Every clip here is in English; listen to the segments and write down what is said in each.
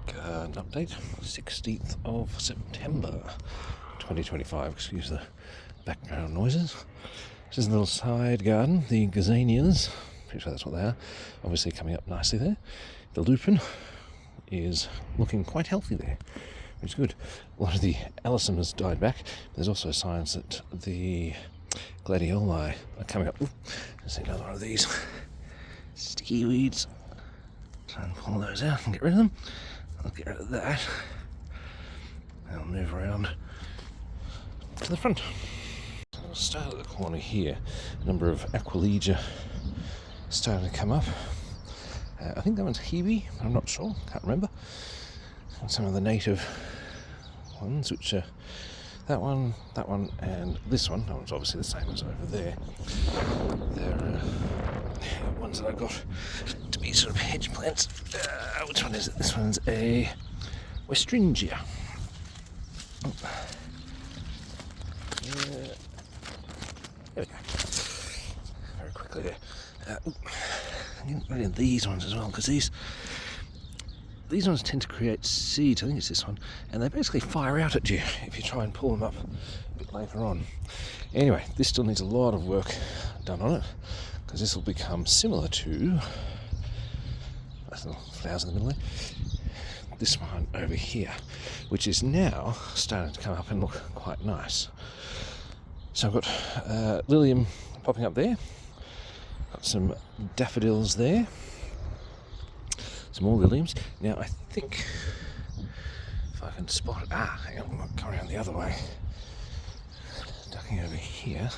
Garden update, 16th of September 2025. Excuse the background noises. This is a little side garden, the gazanias, pretty sure that's what they are, obviously coming up nicely there. The lupin is looking quite healthy there, which is good. A lot of the alyssum has died back. There's also signs that the gladioli are coming up. Ooh, let's see another one of these sticky weeds. Try and pull those out and get rid of them. I'll get rid of that. I'll move around to the front. So I'll start at the corner here. A number of Aquilegia starting to come up. I think that one's Hebe, but I'm not sure, can't remember. And some of the native ones, which are that one, and this one. That one's obviously the same as over there. They're ones that I got to be sort of hedge plants. Which one is it? This one's a Westringia. There we go. Very quickly there. Get rid of these ones as well, because these ones tend to create seeds. I think it's this one, and they basically fire out at you if you try and pull them up a bit later on. Anyway, this still needs a lot of work done on it, because this will become similar to those little flowers in the middle there. This one over here, which is now starting to come up and look quite nice. So I've got Lilium popping up there. Got some daffodils there. Some more Liliums. Now I think if I can spot it. Hang on, I'm coming around the other way. Ducking over here,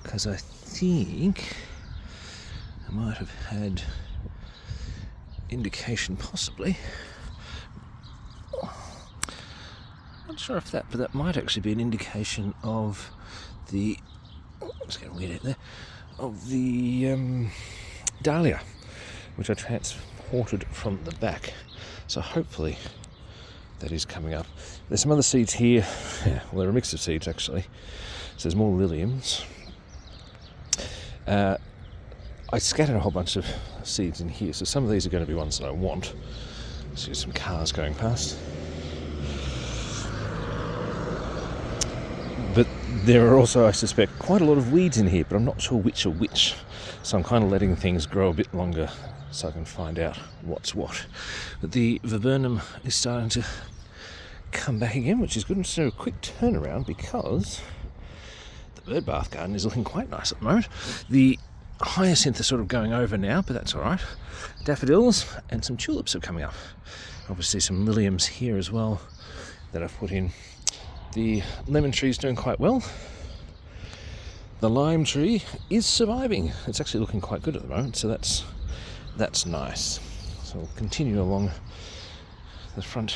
because I think I might have had indication, possibly. Not sure if that, but that might actually be an indication of the. It's getting weird out there. Of the dahlia, which I transported from the back. So hopefully that is coming up. There's some other seeds here. Yeah, well, they're a mix of seeds actually. So there's more Liliums. I scattered a whole bunch of seeds in here, so some of these are going to be ones that I want. See some cars going past. But there are also, I suspect, quite a lot of weeds in here, but I'm not sure which are which. So I'm kind of letting things grow a bit longer so I can find out what's what. But the viburnum is starting to come back again, which is good. And so a quick turnaround, because the bird bath garden is looking quite nice at the moment. The hyacinth are sort of going over now, but that's all right. Daffodils and some tulips are coming up. Obviously some Liliums here as well that I've put in. The lemon tree is doing quite well. The lime tree is surviving. It's actually looking quite good at the moment, so that's nice. So we'll continue along the front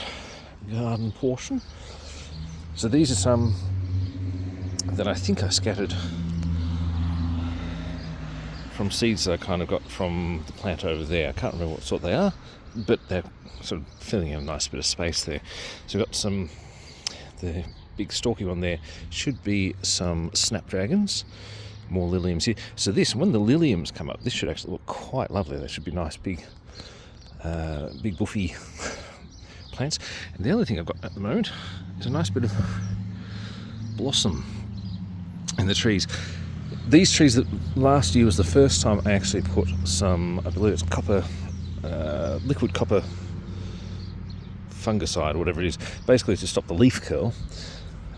garden portion. So these are some that I think I scattered from seeds that I kind of got from the plant over there. I can't remember what sort they are, but they're sort of filling in a nice bit of space there. So we've got some, the big stalky one there should be some snapdragons, more Liliums here. So this, when the Liliums come up, this should actually look quite lovely. They should be nice big buffy plants. And the other thing I've got at the moment is a nice bit of blossom in the trees. These trees, that last year was the first time I actually put some, I believe it's copper, liquid copper fungicide or whatever it is, basically to stop the leaf curl.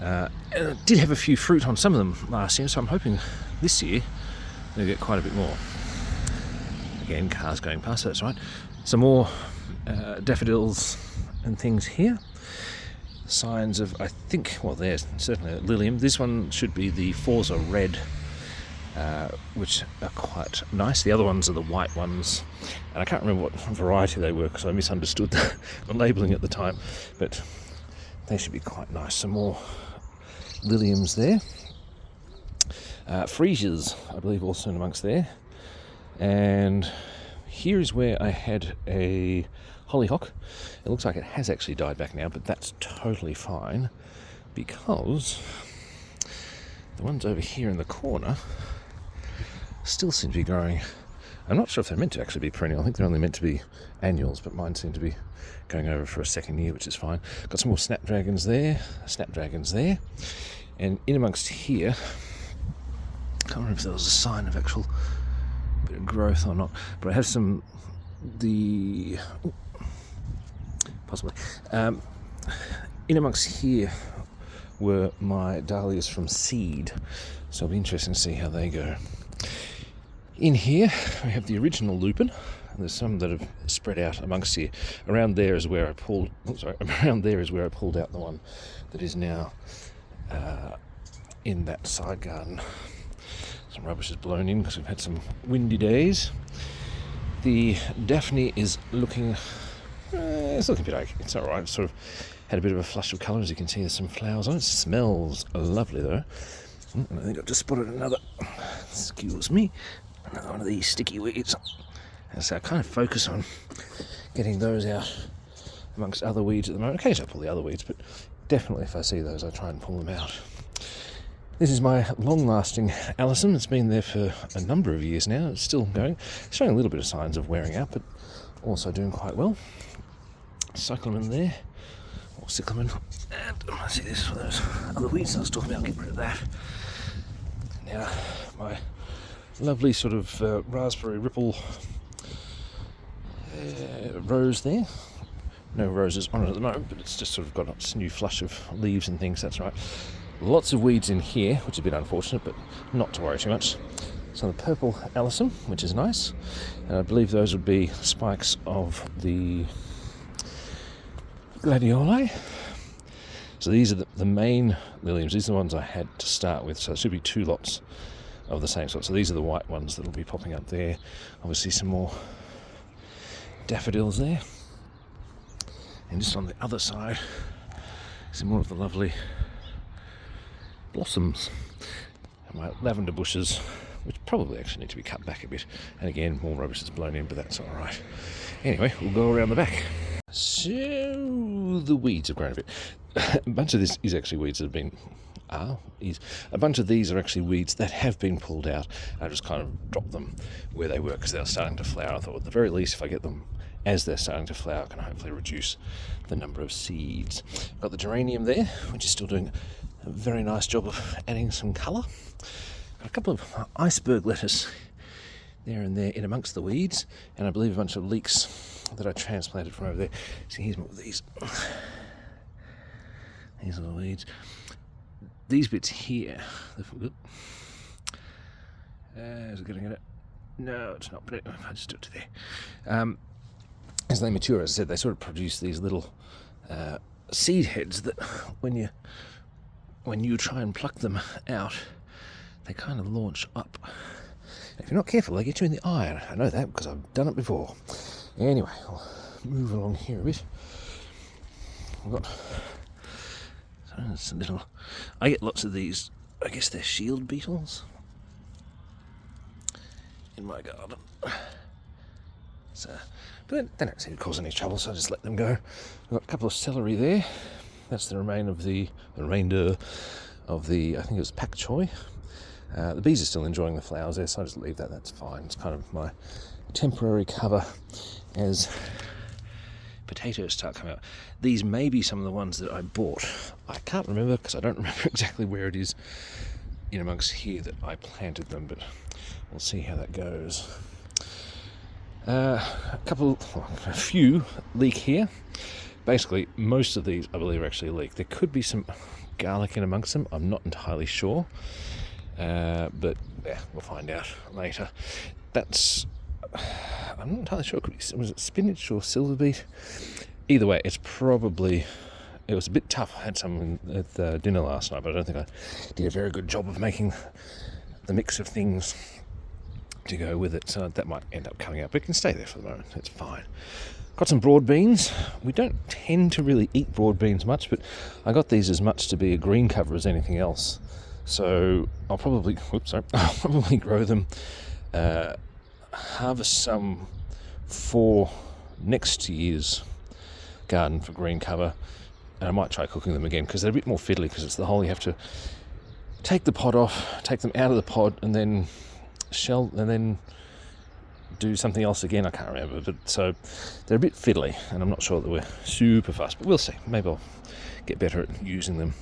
And I did have a few fruit on some of them last year, so I'm hoping this year they'll get quite a bit more. Again, cars going past, that's right. Some more daffodils and things here. Signs of, I think, well, there's certainly a Lilium. This one should be the Forza Red, which are quite nice. The other ones are the white ones, and I can't remember what variety they were because I misunderstood the labelling at the time, but they should be quite nice. Some more Liliums there. Freesias, I believe, also in amongst there. And here is where I had a hollyhock. It looks like it has actually died back now, but that's totally fine, because the ones over here in the corner still seem to be growing I'm not sure if they're meant to actually be perennial. I think they're only meant to be annuals, but mine seem to be going over for a second year, which is fine. Got some more snapdragons there, and in amongst here, I can't remember if there was a sign of actual bit of growth or not, but I have possibly. In amongst here were my dahlias from seed, so it'll be interesting to see how they go. In here we have the original lupin. There's some that have spread out amongst here. Around there is where I pulled out the one that is now in that side garden. Some rubbish is blown in because we've had some windy days. The Daphne is looking it's looking a bit okay. It's alright. It's sort of had a bit of a flush of colour. As you can see, there's some flowers on it. It smells lovely though. And I think I've just spotted another, excuse me, another one of these sticky weeds. And so I kind of focus on getting those out amongst other weeds at the moment. Occasionally I pull the other weeds, but definitely if I see those I try and pull them out. This is my long-lasting Alison. It's been there for a number of years now. It's still going. It's showing a little bit of signs of wearing out, but also doing quite well. Cyclamen there, or cyclamen. And I see this for those other weeds I was talking about. I'll get rid of that. Now, my lovely sort of raspberry ripple rose there. No roses on it at the moment, but it's just sort of got a new flush of leaves and things, that's right. Lots of weeds in here, which is a bit unfortunate, but not to worry too much. Some of the purple alyssum, which is nice. And I believe those would be spikes of the gladioli. So these are the main liliums. These are the ones I had to start with. So there should be 2 lots of the same sort. So these are the white ones that will be popping up there. Obviously some more daffodils there. And just on the other side, some more of the lovely blossoms. And my lavender bushes, which probably actually need to be cut back a bit. And again, more rubbish is blown in, but that's alright. Anyway, we'll go around the back. So the weeds have grown a bit. A bunch of this is actually weeds that have been a bunch of these are actually weeds that have been pulled out. I just kind of dropped them where they were because they were starting to flower. I thought at the very least if I get them as they're starting to flower, I can hopefully reduce the number of seeds. Got the geranium there, which is still doing a very nice job of adding some colour. Got a couple of iceberg lettuce there and there in amongst the weeds, and I believe a bunch of leeks that I transplanted from over there. See, here's more of these. These are the weeds. These bits here. Is it getting at it? No, it's not. But I just do it to there. As they mature, as I said, they sort of produce these little seed heads that, when you try and pluck them out, they kind of launch up. If you're not careful, they get you in the eye. I know that because I've done it before. Anyway, I'll move along here a bit. I've got I get lots of these, I guess they're shield beetles in my garden. So, but they don't seem to cause any trouble, so I just let them go. I've got a couple of celery there. That's the remainder of the I think it was pak choi. The bees are still enjoying the flowers there, so I just leave that. That's fine. It's kind of my temporary cover as potatoes start coming out. These may be some of the ones that I bought. I can't remember because I don't remember exactly where it is in amongst here that I planted them, but we'll see how that goes. A few leek here. Basically, most of these I believe are actually leek. There could be some garlic in amongst them. I'm not entirely sure, but yeah, we'll find out later. I'm not entirely sure. Was it spinach or silver beet? Either way, it was a bit tough. I had some at dinner last night, but I don't think I did a very good job of making the mix of things to go with it, so that might end up coming out, but it can stay there for the moment. It's fine. Got some broad beans. We don't tend to really eat broad beans much, but I got these as much to be a green cover as anything else. So I'll probably grow them, harvest some for next year's garden for green cover, and I might try cooking them again because they're a bit more fiddly because it's the whole, you have to take the pod off, take them out of the pod, and then do something else again, I can't remember, but so they're a bit fiddly, and I'm not sure that we're super fast, but we'll see. Maybe I'll get better at using them.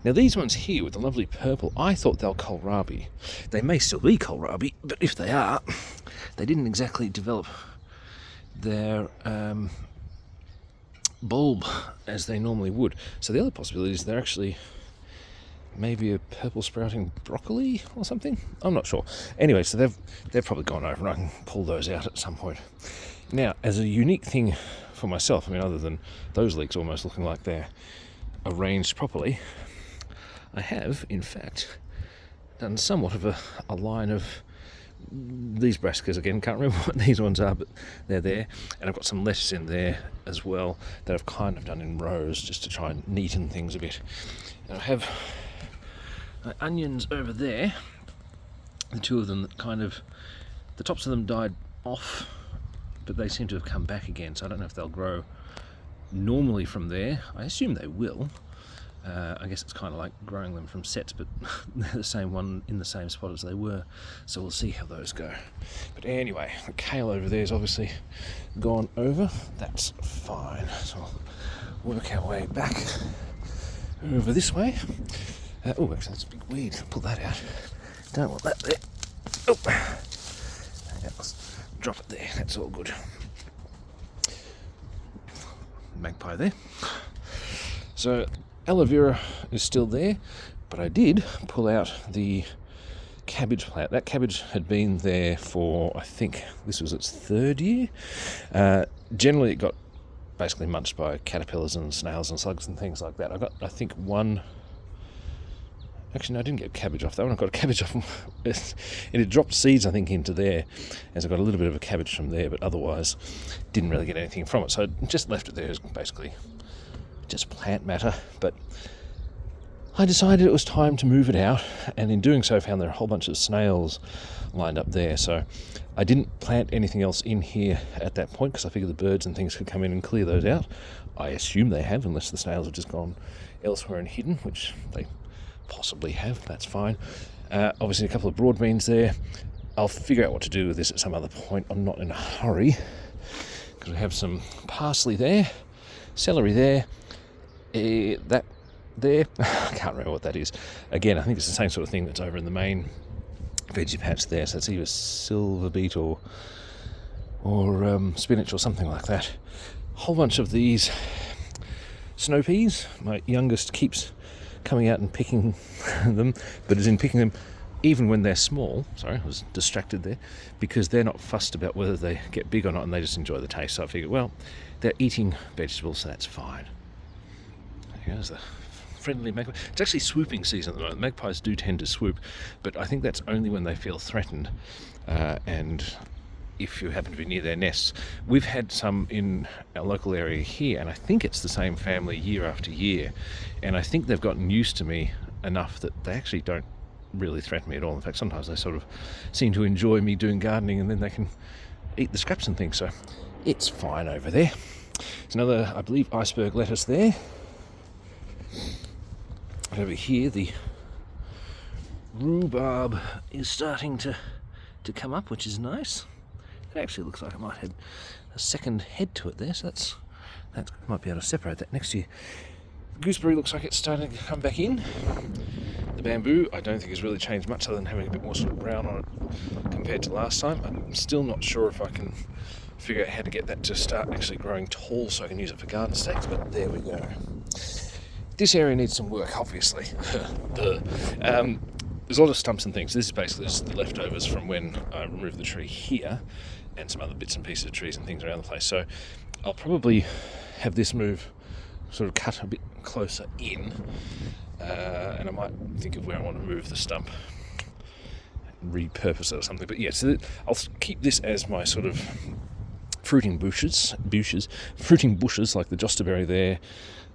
Now these ones here with the lovely purple, I thought they were kohlrabi. They may still be kohlrabi, but if they are, they didn't exactly develop their bulb as they normally would. So the other possibility is they're actually maybe a purple sprouting broccoli or something. I'm not sure. Anyway, so they've probably gone over, and I can pull those out at some point. Now, as a unique thing for myself, I mean, other than those leeks almost looking like they're arranged properly, I have, in fact, done somewhat of a line of these brassicas. Again, can't remember what these ones are, but they're there. And I've got some lettuce in there as well that I've kind of done in rows just to try and neaten things a bit. And I have my onions over there, the two of them that kind of, the tops of them died off, but they seem to have come back again, so I don't know if they'll grow normally from there. I assume they will. I guess it's kind of like growing them from sets, but they're the same one in the same spot as they were, so we'll see how those go. But anyway, the kale over there is obviously gone over. That's fine, so I'll work our way back over this way. Oh, actually that's a big weed, pull that out. Don't want that there. Oh, yeah, let's drop it there, that's all good. Magpie there. So aloe vera is still there, but I did pull out the cabbage plant. That cabbage had been there for, I think this was its 3rd year. Generally it got basically munched by caterpillars and snails and slugs and things like that. I got, I think, one. Actually, no, I didn't get cabbage off that one. I got a cabbage off. It had dropped seeds, I think, into there, as I got a little bit of a cabbage from there, but otherwise didn't really get anything from it. So I just left it there as basically just plant matter. But I decided it was time to move it out, and in doing so, found there are a whole bunch of snails lined up there. So I didn't plant anything else in here at that point because I figured the birds and things could come in and clear those out. I assume they have, unless the snails have just gone elsewhere and hidden, which they possibly have. That's fine. Obviously a couple of broad beans there. I'll figure out what to do with this at some other point. I'm not in a hurry because we have some parsley there, celery there, that there. I can't remember what that is. Again, I think it's the same sort of thing that's over in the main veggie patch there. So it's either silver beet or spinach or something like that. A whole bunch of these snow peas. My youngest keeps coming out and picking them, but is in picking them even when they're small. Sorry, I was distracted there, because they're not fussed about whether they get big or not, and they just enjoy the taste. So I figured, well, they're eating vegetables, so that's fine. Here's the friendly magpie. It's actually swooping season at the moment. Magpies do tend to swoop, but I think that's only when they feel threatened, and if you happen to be near their nests. We've had some in our local area here, and I think it's the same family year after year, and I think they've gotten used to me enough that they actually don't really threaten me at all. In fact, sometimes they sort of seem to enjoy me doing gardening, and then they can eat the scraps and things, so it's fine over there. There's another, I believe, iceberg lettuce there. Over here, the rhubarb is starting to come up, which is nice. It actually looks like it might have a second head to it there, so that might be able to separate that next year. The gooseberry looks like it's starting to come back in. The bamboo, I don't think has really changed much other than having a bit more sort of brown on it compared to last time. I'm still not sure if I can figure out how to get that to start actually growing tall so I can use it for garden stakes, but there we go. This area needs some work, obviously. There's a lot of stumps and things. This is basically just the leftovers from when I removed the tree here, and some other bits and pieces of trees and things around the place. So I'll probably have this move sort of cut a bit closer in, and I might think of where I want to move the stump and repurpose it or something. But yeah, so I'll keep this as my sort of fruiting bushes like the jostaberry there,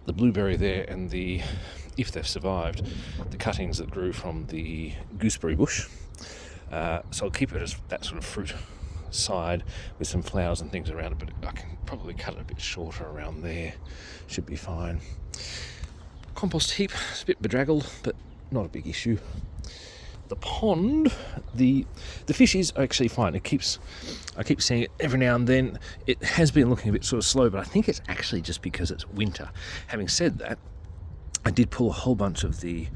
the blueberry there, and the, if they've survived, the cuttings that grew from the gooseberry bush. So I'll keep it as that sort of fruit side with some flowers and things around it, but I can probably cut it a bit shorter around there. Should be fine. Compost heap, it's a bit bedraggled, but not a big issue. the pond, the fish is actually fine. I keep seeing it every now and then. It has been looking a bit sort of slow, but I think it's actually just because it's winter. Having said that, I did pull a whole bunch of the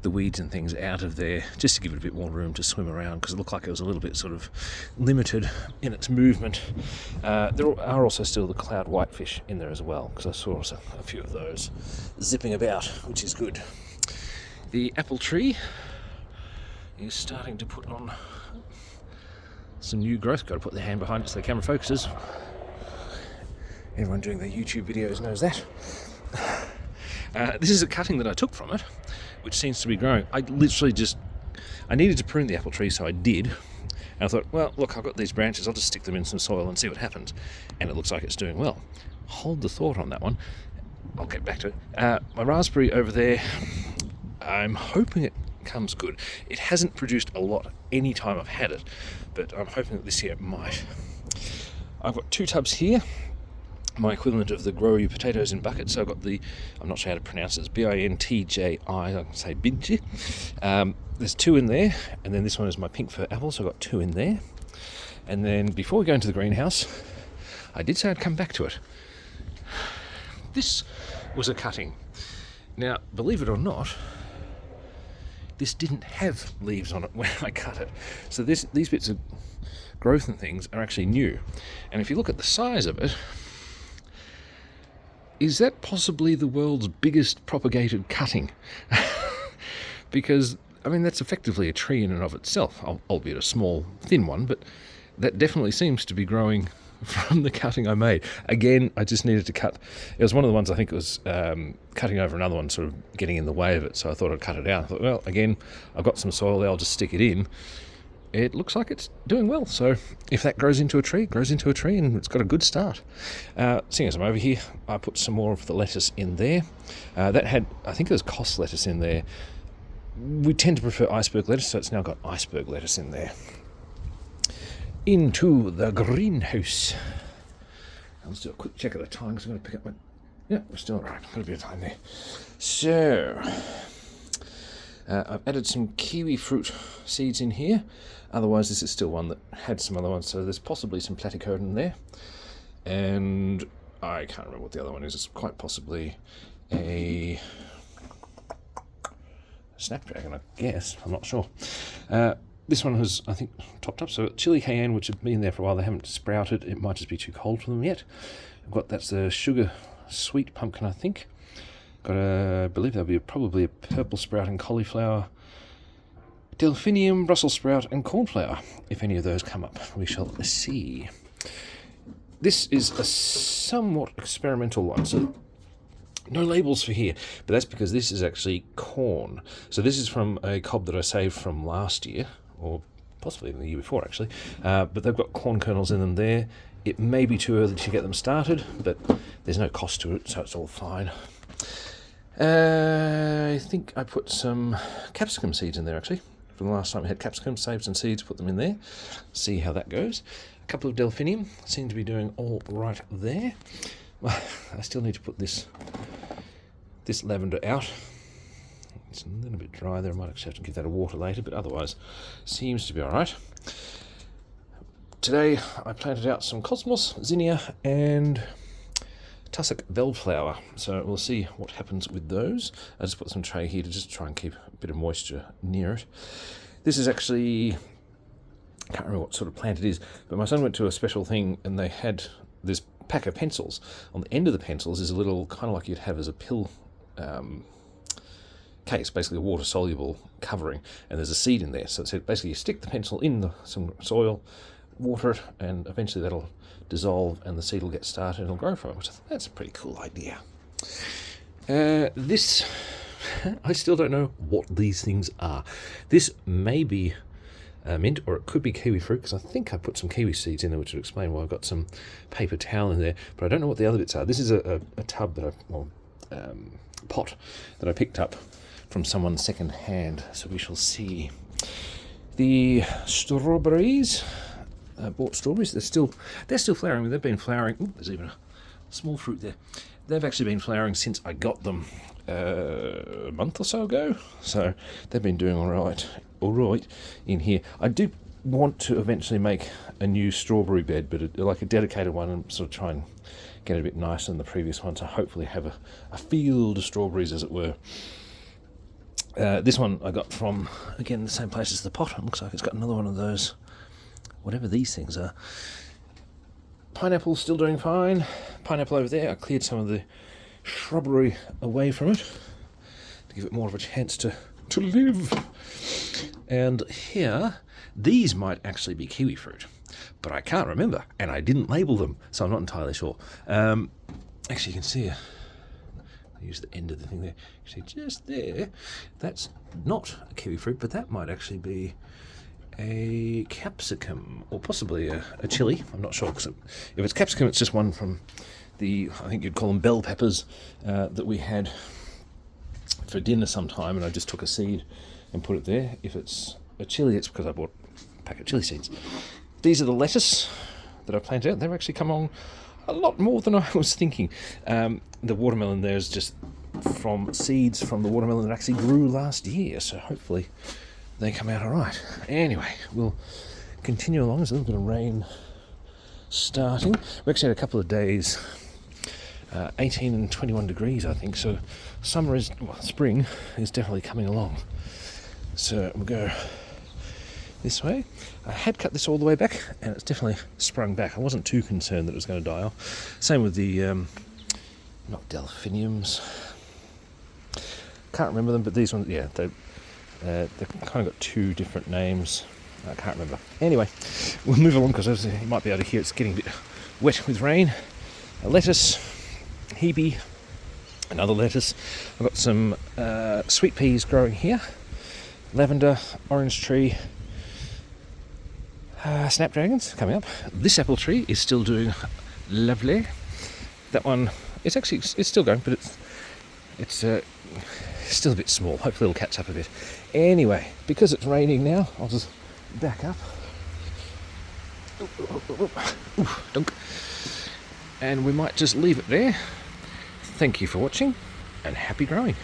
weeds and things out of there just to give it a bit more room to swim around, because it looked like it was a little bit sort of limited in its movement. There are also still the cloud whitefish in there as well, because I saw a few of those zipping about, which is good. The apple tree is starting to put on some new growth. Got to put the hand behind it so the camera focuses. Everyone doing their YouTube videos knows that. This is a cutting that I took from it, which seems to be growing. I needed to prune the apple tree, so I did. And I thought, well, look, I've got these branches, I'll just stick them in some soil and see what happens. And it looks like it's doing well. Hold the thought on that one. I'll get back to it. My raspberry over there, I'm hoping it comes good. It hasn't produced a lot any time I've had it, but I'm hoping that this year it might. I've got 2 tubs here, my equivalent of the grow your potatoes in buckets. So I've got I'm not sure how to pronounce it, it's Bintji, I can say Bintji. There's 2 in there, and then this one is my pink fir apple, so I've got 2 in there. And then before we go into the greenhouse, I did say I'd come back to it. This was a cutting. Now, believe it or not, this didn't have leaves on it when I cut it. So these bits of growth and things are actually new. And if you look at the size of it, is that possibly the world's biggest propagated cutting? Because, I mean, that's effectively a tree in and of itself, albeit a small, thin one, but that definitely seems to be growing from the cutting I made. Again, I just needed to cut. It was one of the ones I think it was cutting over another one, sort of getting in the way of it, so I thought I'd cut it out. I thought, well, again, I've got some soil there, I'll just stick it in. It looks like it's doing well, so if that grows into a tree, and it's got a good start. Seeing as I'm over here, I put some more of the lettuce in there. That had, I think there's Kos lettuce in there. We tend to prefer iceberg lettuce, so it's now got iceberg lettuce in there. Into the greenhouse. Let's do a quick check of the time, because I'm going to pick up my... Yeah, we're still alright, got a bit of time there. So, I've added some kiwi fruit seeds in here. Otherwise, this is still one that had some other ones, so there's possibly some platycodon there. And I can't remember what the other one is. It's quite possibly a snapdragon, I guess. I'm not sure. This one has, I think, topped up. So chili cayenne, which have been there for a while, they haven't sprouted. It might just be too cold for them yet. That's the sugar sweet pumpkin, I think. I believe there'll be probably a purple sprouting cauliflower, delphinium, Brussels sprout, and cornflower. If any of those come up, we shall see. This is a somewhat experimental one, so no labels for here, but that's because this is actually corn. So this is from a cob that I saved from last year, or possibly even the year before actually, but they've got corn kernels in them there. It may be too early to get them started, but there's no cost to it, so it's all fine. I think I put some capsicum seeds in there actually. From the last time we had capsicum, saved some seeds, put them in there, see how that goes. A couple of delphinium seem to be doing all right there. Well, I still need to put this lavender out. It's a little bit dry there. I might actually have to give that a water later, but otherwise seems to be all right. Today I planted out some cosmos, zinnia, and tussock bellflower. So we'll see what happens with those. I just put some tray here to just try and keep a bit of moisture near it. This is actually, I can't remember what sort of plant it is, but my son went to a special thing and they had this pack of pencils. On the end of the pencils is a little, kind of like you'd have as a pill case, basically a water-soluble covering, and there's a seed in there. So it's basically you stick the pencil in some soil, water it, and eventually that'll dissolve and the seed will get started and it'll grow from it, which I think that's a pretty cool idea. This, I still don't know what these things are. This may be mint, or it could be kiwi fruit, because I think I put some kiwi seeds in there, which would explain why I've got some paper towel in there, but I don't know what the other bits are. This is a tub that pot that I picked up from someone second hand, so we shall see. The strawberries, bought strawberries. They're still flowering. They've been flowering. Ooh, there's even a small fruit there. they've actually been flowering since I got them a month or so ago. So they've been doing all right in here. I do want to eventually make a new strawberry bed, but like a dedicated one, and sort of try and get it a bit nicer than the previous one, to hopefully have a field of strawberries, as it were. This one I got from, again, the same place as the pot. It looks like it's got another one of those, whatever these things are. Pineapple's still doing fine. Pineapple over there, I cleared some of the shrubbery away from it to give it more of a chance to live. And here, these might actually be kiwi fruit, but I can't remember, and I didn't label them, so I'm not entirely sure. Actually, you can see, I use the end of the thing there. You see just there, that's not a kiwi fruit, but that might actually be a capsicum, or possibly a chili. I'm not sure, because if it's capsicum, it's just one from the, I think you'd call them bell peppers, that we had for dinner sometime, and I just took a seed and put it there. If it's a chili, it's because I bought a pack of chili seeds. These are the lettuce that I planted out. They've actually come on a lot more than I was thinking. The watermelon there is just from seeds from the watermelon that actually grew last year, so hopefully they come out all right. Anyway, we'll continue along. There's a little bit of rain starting. We actually had a couple of days, 18 and 21 degrees, I think, so spring is definitely coming along. So we'll go this way. I had cut this all the way back, and it's definitely sprung back. I wasn't too concerned that it was going to die off. Same with the not delphiniums. Can't remember them, but these ones, yeah, they've kind of got two different names. I can't remember. Anyway, we'll move along, because you might be able to hear it's getting a bit wet with rain. A lettuce, hebe, another lettuce. I've got some sweet peas growing here. Lavender, orange tree, snapdragons coming up. This apple tree is still doing lovely. That one, it's still going, but it's still a bit small. Hopefully it'll catch up a bit. Anyway, because it's raining now, I'll just back up. Dunk. And we might just leave it there. Thank you for watching, and happy growing.